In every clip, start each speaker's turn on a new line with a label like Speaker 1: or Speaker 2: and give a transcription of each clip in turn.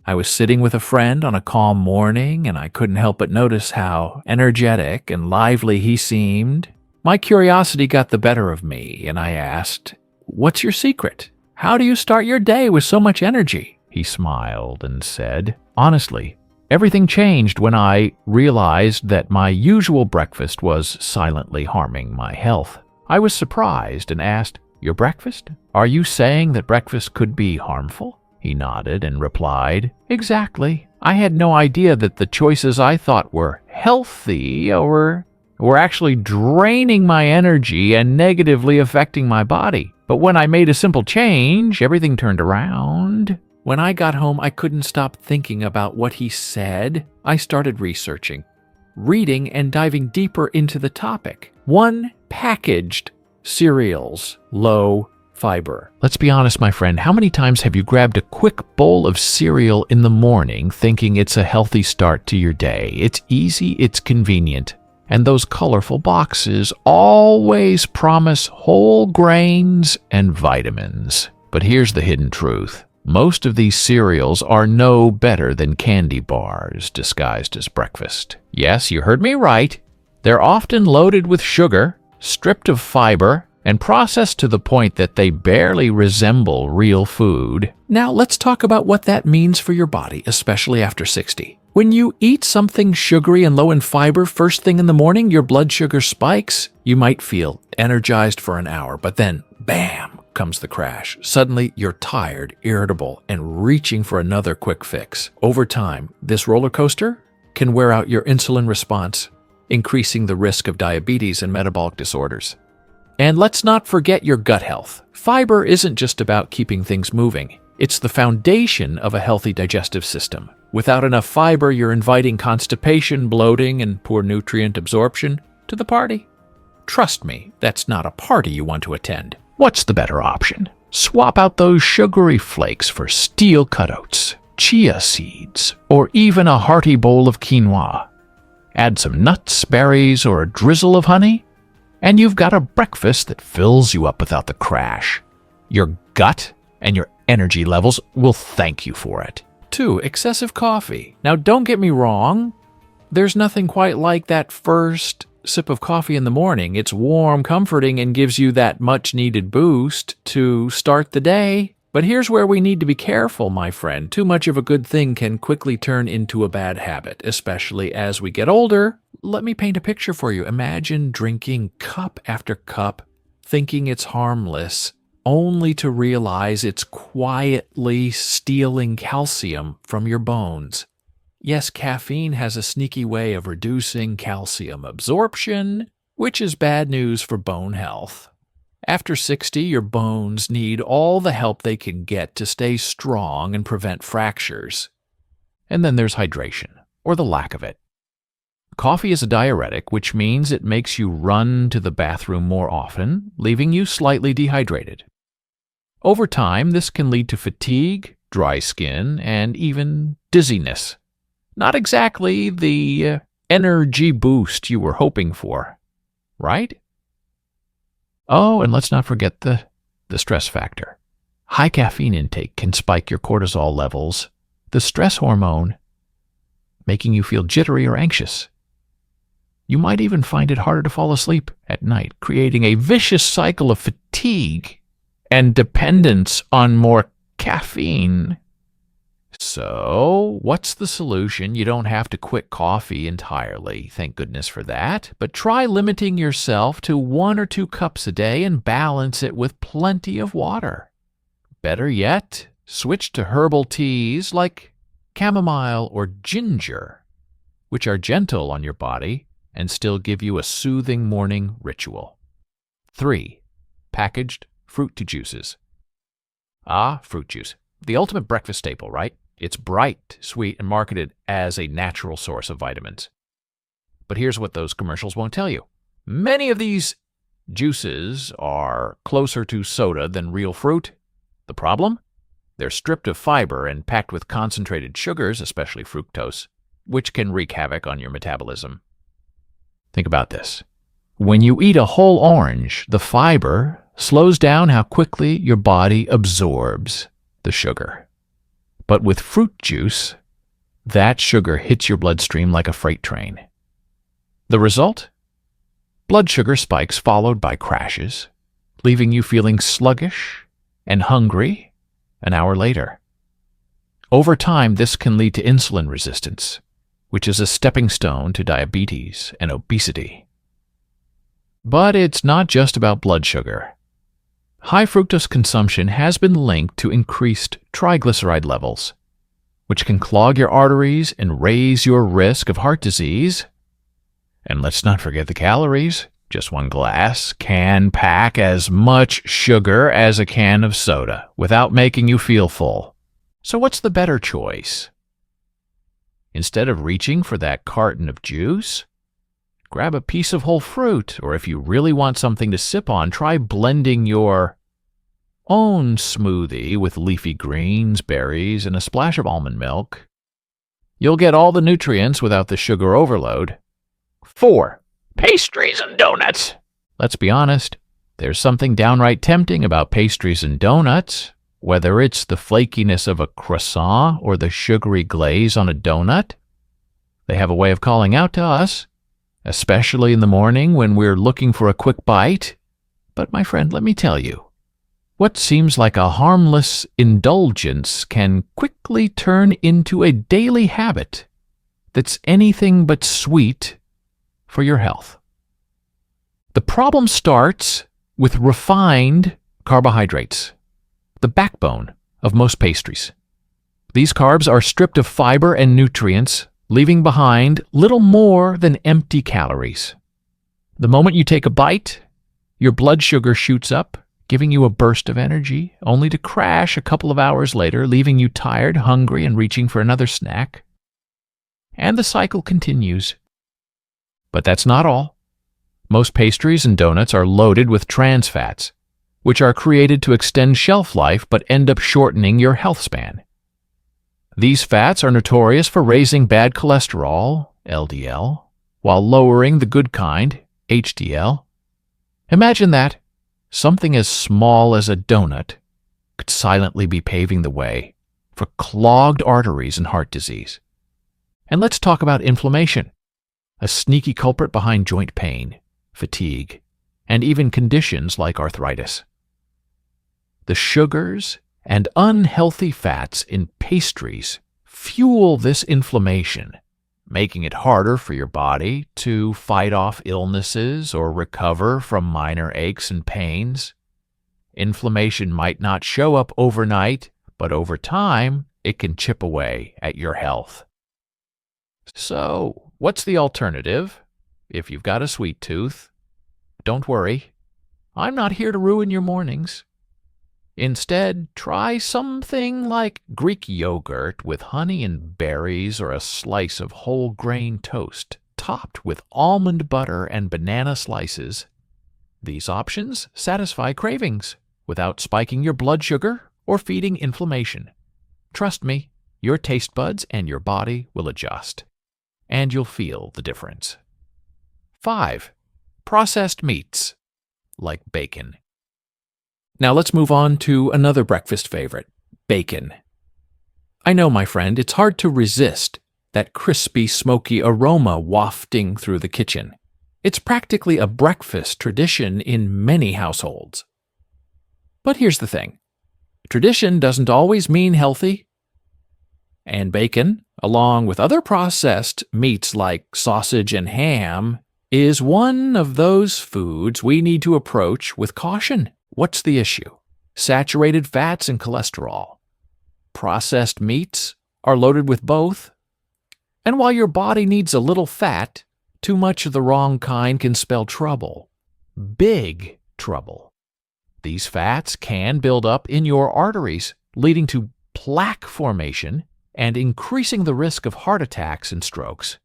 Speaker 1: I was sitting with a friend on a calm morning, and I couldn't help but notice how energetic and lively he seemed. My curiosity got the better of me, and I asked, "What's your secret? How do you start your day with so much energy?" He smiled and said, "Honestly, everything changed when I realized that my usual breakfast was silently harming my health." I was surprised and asked, "Your breakfast? Are you saying that breakfast could be harmful?" He nodded and replied, "Exactly. I had no idea that the choices I thought were healthy were actually draining my energy and negatively affecting my body. But when I made a simple change, everything turned around." When I got home, I couldn't stop thinking about what he said. I started researching, reading, and diving deeper into the topic. One, packaged cereals, low fiber. Let's be honest, my friend, how many times have you grabbed a quick bowl of cereal in the morning thinking it's a healthy start to your day? It's easy, it's convenient. And those colorful boxes always promise whole grains and vitamins. But here's the hidden truth. Most of these cereals are no better than candy bars disguised as breakfast. Yes, you heard me right. They're often loaded with sugar, stripped of fiber, and processed to the point that they barely resemble real food. Now let's talk about what that means for your body, especially after 60. When you eat something sugary and low in fiber first thing in the morning, your blood sugar spikes. You might feel energized for an hour, but then, bam, comes the crash. Suddenly, you're tired, irritable, and reaching for another quick fix. Over time, this roller coaster can wear out your insulin response, increasing the risk of diabetes and metabolic disorders. And let's not forget your gut health. Fiber isn't just about keeping things moving. It's the foundation of a healthy digestive system. Without enough fiber, you're inviting constipation, bloating, and poor nutrient absorption to the party. Trust me, that's not a party you want to attend. What's the better option? Swap out those sugary flakes for steel-cut oats, chia seeds, or even a hearty bowl of quinoa. Add some nuts, berries, or a drizzle of honey, and you've got a breakfast that fills you up without the crash. Your gut and your energy levels will thank you for it. 2. Excessive coffee. Now, don't get me wrong. There's nothing quite like that first sip of coffee in the morning. It's warm, comforting, and gives you that much-needed boost to start the day. But here's where we need to be careful, my friend. Too much of a good thing can quickly turn into a bad habit, especially as we get older. Let me paint a picture for you. Imagine drinking cup after cup, thinking it's harmless, only to realize it's quietly stealing calcium from your bones. Yes, caffeine has a sneaky way of reducing calcium absorption, which is bad news for bone health. After 60, your bones need all the help they can get to stay strong and prevent fractures. And then there's hydration, or the lack of it. Coffee is a diuretic, which means it makes you run to the bathroom more often, leaving you slightly dehydrated. Over time, this can lead to fatigue, dry skin, and even dizziness. Not exactly the energy boost you were hoping for, right? Oh, and let's not forget the stress factor. High caffeine intake can spike your cortisol levels, the stress hormone, making you feel jittery or anxious. You might even find it harder to fall asleep at night, creating a vicious cycle of fatigue and dependence on more caffeine. So, what's the solution? You don't have to quit coffee entirely, thank goodness for that, but try limiting yourself to 1 or 2 cups a day and balance it with plenty of water. Better yet, switch to herbal teas like chamomile or ginger, which are gentle on your body and still give you a soothing morning ritual. 3. Packaged fruit juices. Fruit juice. The ultimate breakfast staple, right? It's bright, sweet, and marketed as a natural source of vitamins. But here's what those commercials won't tell you. Many of these juices are closer to soda than real fruit. The problem? They're stripped of fiber and packed with concentrated sugars, especially fructose, which can wreak havoc on your metabolism. Think about this. When you eat a whole orange, the fiber slows down how quickly your body absorbs the sugar. But with fruit juice, that sugar hits your bloodstream like a freight train. The result? Blood sugar spikes followed by crashes, leaving you feeling sluggish and hungry an hour later. Over time, this can lead to insulin resistance, which is a stepping stone to diabetes and obesity. But it's not just about blood sugar. High fructose consumption has been linked to increased triglyceride levels, which can clog your arteries and raise your risk of heart disease. And let's not forget the calories. Just one glass can pack as much sugar as a can of soda without making you feel full. So what's the better choice? Instead of reaching for that carton of juice, grab a piece of whole fruit, or if you really want something to sip on, try blending your own smoothie with leafy greens, berries, and a splash of almond milk. You'll get all the nutrients without the sugar overload. 4. Pastries and donuts. Let's be honest, there's something downright tempting about pastries and donuts, whether it's the flakiness of a croissant or the sugary glaze on a donut. They have a way of calling out to us, especially in the morning when we're looking for a quick bite. But my friend, let me tell you, what seems like a harmless indulgence can quickly turn into a daily habit that's anything but sweet for your health. The problem starts with refined carbohydrates, the backbone of most pastries. These carbs are stripped of fiber and nutrients, leaving behind little more than empty calories. The moment you take a bite, your blood sugar shoots up, giving you a burst of energy, only to crash a couple of hours later, leaving you tired, hungry, and reaching for another snack. And the cycle continues. But that's not all. Most pastries and donuts are loaded with trans fats, which are created to extend shelf life but end up shortening your health span. These fats are notorious for raising bad cholesterol, LDL, while lowering the good kind, HDL. Imagine that. Something as small as a donut could silently be paving the way for clogged arteries and heart disease. And let's talk about inflammation, a sneaky culprit behind joint pain, fatigue, and even conditions like arthritis. The sugars and unhealthy fats in pastries fuel this inflammation, making it harder for your body to fight off illnesses or recover from minor aches and pains. Inflammation might not show up overnight, but over time, it can chip away at your health. So, what's the alternative? If you've got a sweet tooth, don't worry. I'm not here to ruin your mornings. Instead, try something like Greek yogurt with honey and berries, or a slice of whole grain toast topped with almond butter and banana slices. These options satisfy cravings without spiking your blood sugar or feeding inflammation. Trust me, your taste buds and your body will adjust, and you'll feel the difference. 5. Processed meats, like bacon. Now let's move on to another breakfast favorite, bacon. I know, my friend, it's hard to resist that crispy, smoky aroma wafting through the kitchen. It's practically a breakfast tradition in many households. But here's the thing. Tradition doesn't always mean healthy. And bacon, along with other processed meats like sausage and ham, is one of those foods we need to approach with caution. What's the issue? Saturated fats and cholesterol. Processed meats are loaded with both. And while your body needs a little fat, too much of the wrong kind can spell trouble. Big trouble. These fats can build up in your arteries, leading to plaque formation and increasing the risk of heart attacks and strokes.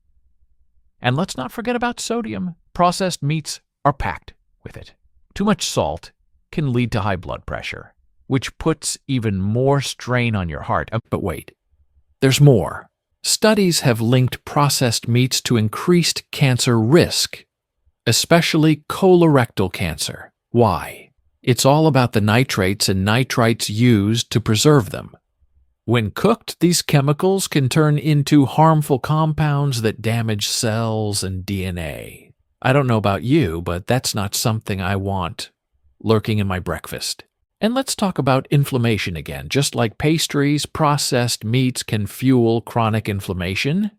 Speaker 1: And let's not forget about sodium. Processed meats are packed with it. Too much salt can lead to high blood pressure, which puts even more strain on your heart. But wait, there's more. Studies have linked processed meats to increased cancer risk, especially colorectal cancer. Why? It's all about the nitrates and nitrites used to preserve them. When cooked, these chemicals can turn into harmful compounds that damage cells and DNA. I don't know about you, but that's not something I want lurking in my breakfast. And let's talk about inflammation again. Just like pastries, processed meats can fuel chronic inflammation,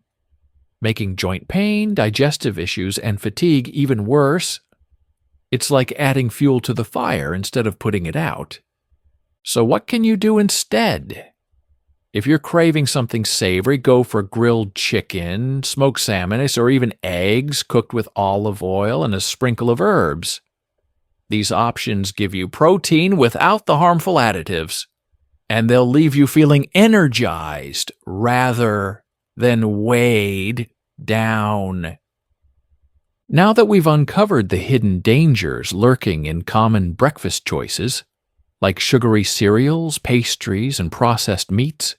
Speaker 1: making joint pain, digestive issues, and fatigue even worse. It's like adding fuel to the fire instead of putting it out. So what can you do instead? If you're craving something savory, go for grilled chicken, smoked salmon, or even eggs cooked with olive oil and a sprinkle of herbs. These options give you protein without the harmful additives, and they'll leave you feeling energized rather than weighed down. Now that we've uncovered the hidden dangers lurking in common breakfast choices, like sugary cereals, pastries, and processed meats,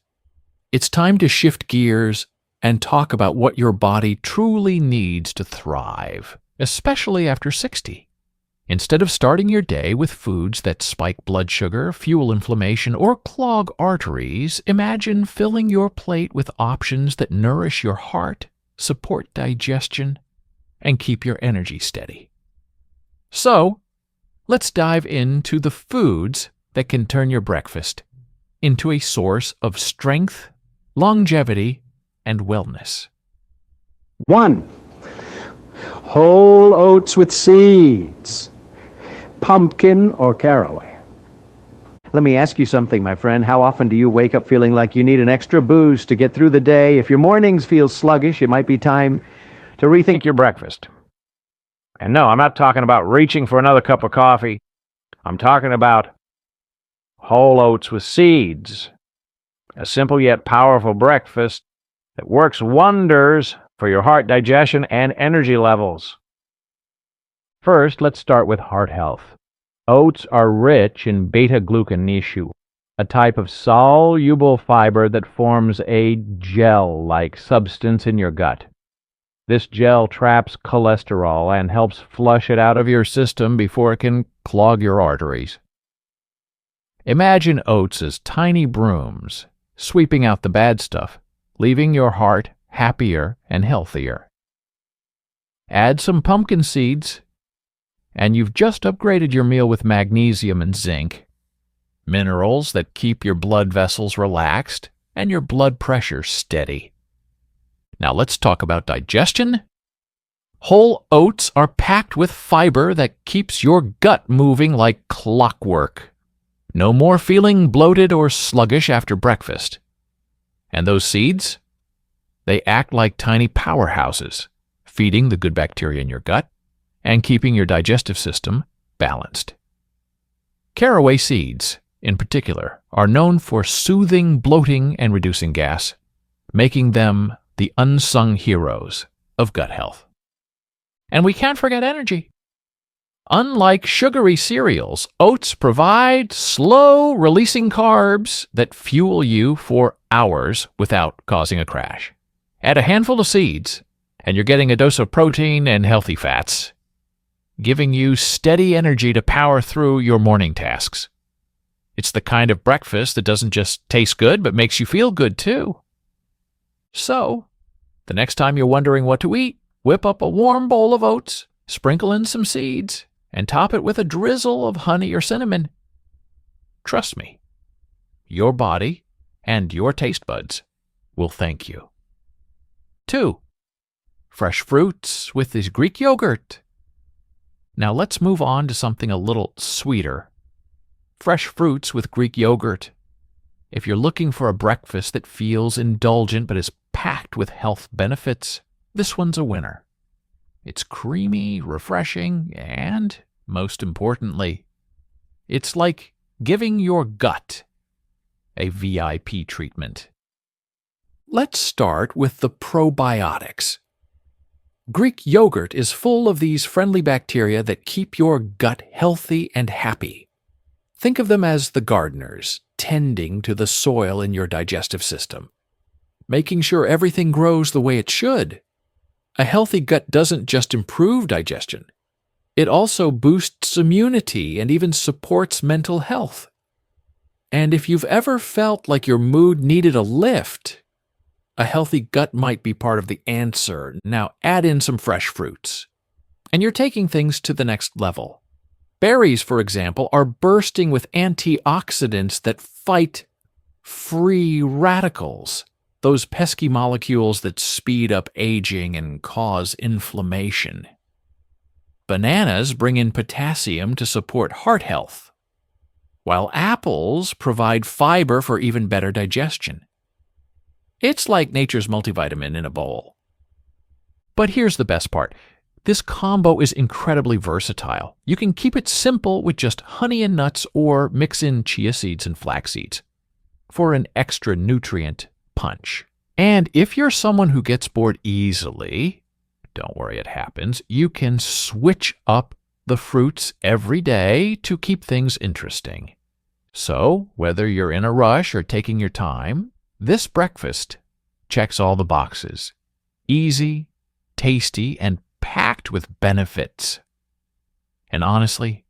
Speaker 1: it's time to shift gears and talk about what your body truly needs to thrive, especially after 60. Instead of starting your day with foods that spike blood sugar, fuel inflammation, or clog arteries, imagine filling your plate with options that nourish your heart, support digestion, and keep your energy steady. So, let's dive into the foods that can turn your breakfast into a source of strength, longevity, and wellness.
Speaker 2: 1. Whole oats with seeds, pumpkin or caraway. Let me ask you something, my friend. How often do you wake up feeling like you need an extra boost to get through the day? If your mornings feel sluggish, it might be time to rethink your breakfast. And no, I'm not talking about reaching for another cup of coffee. I'm talking about whole oats with seeds. A simple yet powerful breakfast that works wonders for your heart, digestion, and energy levels. First, let's start with heart health. Oats are rich in beta-glucan, a type of soluble fiber that forms a gel-like substance in your gut. This gel traps cholesterol and helps flush it out of your system before it can clog your arteries. Imagine oats as tiny brooms, sweeping out the bad stuff, leaving your heart happier and healthier. Add some pumpkin seeds, and you've just upgraded your meal with magnesium and zinc, minerals that keep your blood vessels relaxed and your blood pressure steady. Now let's talk about digestion. Whole oats are packed with fiber that keeps your gut moving like clockwork. No more feeling bloated or sluggish after breakfast. And those seeds? They act like tiny powerhouses, feeding the good bacteria in your gut and keeping your digestive system balanced. Caraway seeds, in particular, are known for soothing bloating and reducing gas, making them the unsung heroes of gut health. And we can't forget energy. Unlike sugary cereals, oats provide slow-releasing carbs that fuel you for hours without causing a crash. Add a handful of seeds, and you're getting a dose of protein and healthy fats, giving you steady energy to power through your morning tasks. It's the kind of breakfast that doesn't just taste good, but makes you feel good too. So, the next time you're wondering what to eat, whip up a warm bowl of oats, sprinkle in some seeds, and top it with a drizzle of honey or cinnamon. Trust me, your body and your taste buds will thank you. 2. Fresh fruits with this Greek yogurt. Now let's move on to something a little sweeter. Fresh fruits with Greek yogurt. If you're looking for a breakfast that feels indulgent but is packed with health benefits, this one's a winner. It's creamy, refreshing, and, most importantly, it's like giving your gut a VIP treatment. Let's start with the probiotics. Greek yogurt is full of these friendly bacteria that keep your gut healthy and happy. Think of them as the gardeners, tending to the soil in your digestive system, making sure everything grows the way it should. A healthy gut doesn't just improve digestion. It also boosts immunity and even supports mental health.
Speaker 1: And if you've ever felt like your mood needed a lift, a healthy gut might be part of the answer. Now add in some fresh fruits, and you're taking things to the next level. Berries, for example, are bursting with antioxidants that fight free radicals, those pesky molecules that speed up aging and cause inflammation. Bananas bring in potassium to support heart health, while apples provide fiber for even better digestion. It's like nature's multivitamin in a bowl. But here's the best part. This combo is incredibly versatile. You can keep it simple with just honey and nuts or mix in chia seeds and flax seeds for an extra nutrient punch. And if you're someone who gets bored easily, don't worry, it happens, you can switch up the fruits every day to keep things interesting. So, whether you're in a rush or taking your time, this breakfast checks all the boxes. Easy, tasty, and packed with benefits. And honestly,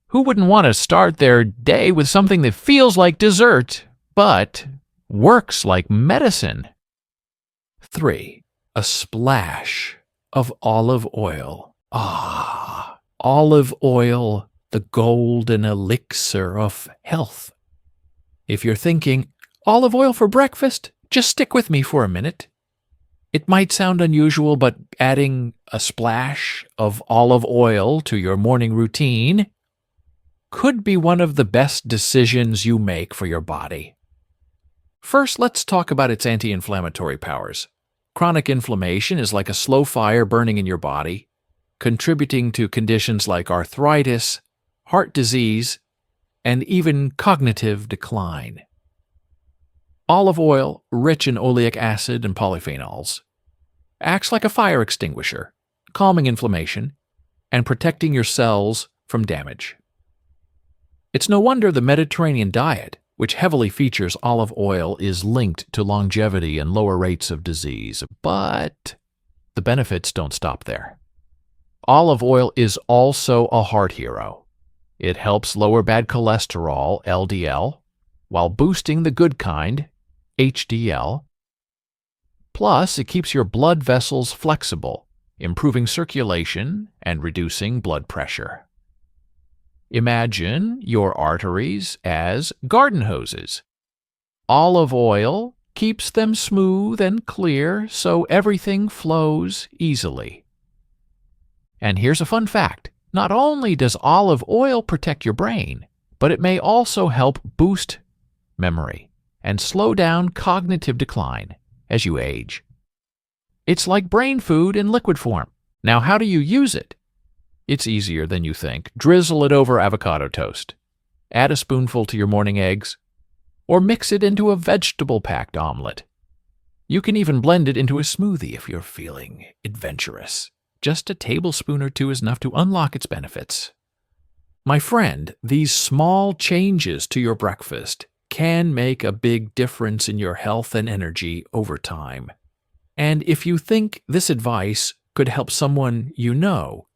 Speaker 1: who wouldn't want to start their day with something that feels like dessert, but works like medicine? 3. A splash of olive oil. Olive oil, the golden elixir of health. If you're thinking, olive oil for breakfast? Just stick with me for a minute. It might sound unusual, but adding a splash of olive oil to your morning routine could be one of the best decisions you make for your body. First, let's talk about its anti-inflammatory powers. Chronic inflammation is like a slow fire burning in your body, contributing to conditions like arthritis, heart disease, and even cognitive decline. Olive oil, rich in oleic acid and polyphenols, acts like a fire extinguisher, calming inflammation and protecting your cells from damage. It's no wonder the Mediterranean diet, which heavily features olive oil, is linked to longevity and lower rates of disease. But the benefits don't stop there. Olive oil is also a heart hero. It helps lower bad cholesterol, LDL, while boosting the good kind, HDL. Plus, it keeps your blood vessels flexible, improving circulation and reducing blood pressure. Imagine your arteries as garden hoses. Olive oil keeps them smooth and clear so everything flows easily. And here's a fun fact. Not only does olive oil protect your brain, but it may also help boost memory and slow down cognitive decline as you age. It's like brain food in liquid form. Now, how do you use it? It's easier than you think. Drizzle it over avocado toast. Add a spoonful to your morning eggs, or mix it into a vegetable-packed omelet. You can even blend it into a smoothie if you're feeling adventurous. Just a tablespoon or two is enough to unlock its benefits. My friend, these small changes to your breakfast can make a big difference in your health and energy over time. And if you think this advice could help someone you know,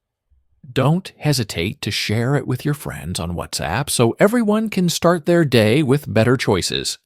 Speaker 1: don't hesitate to share it with your friends on WhatsApp so everyone can start their day with better choices.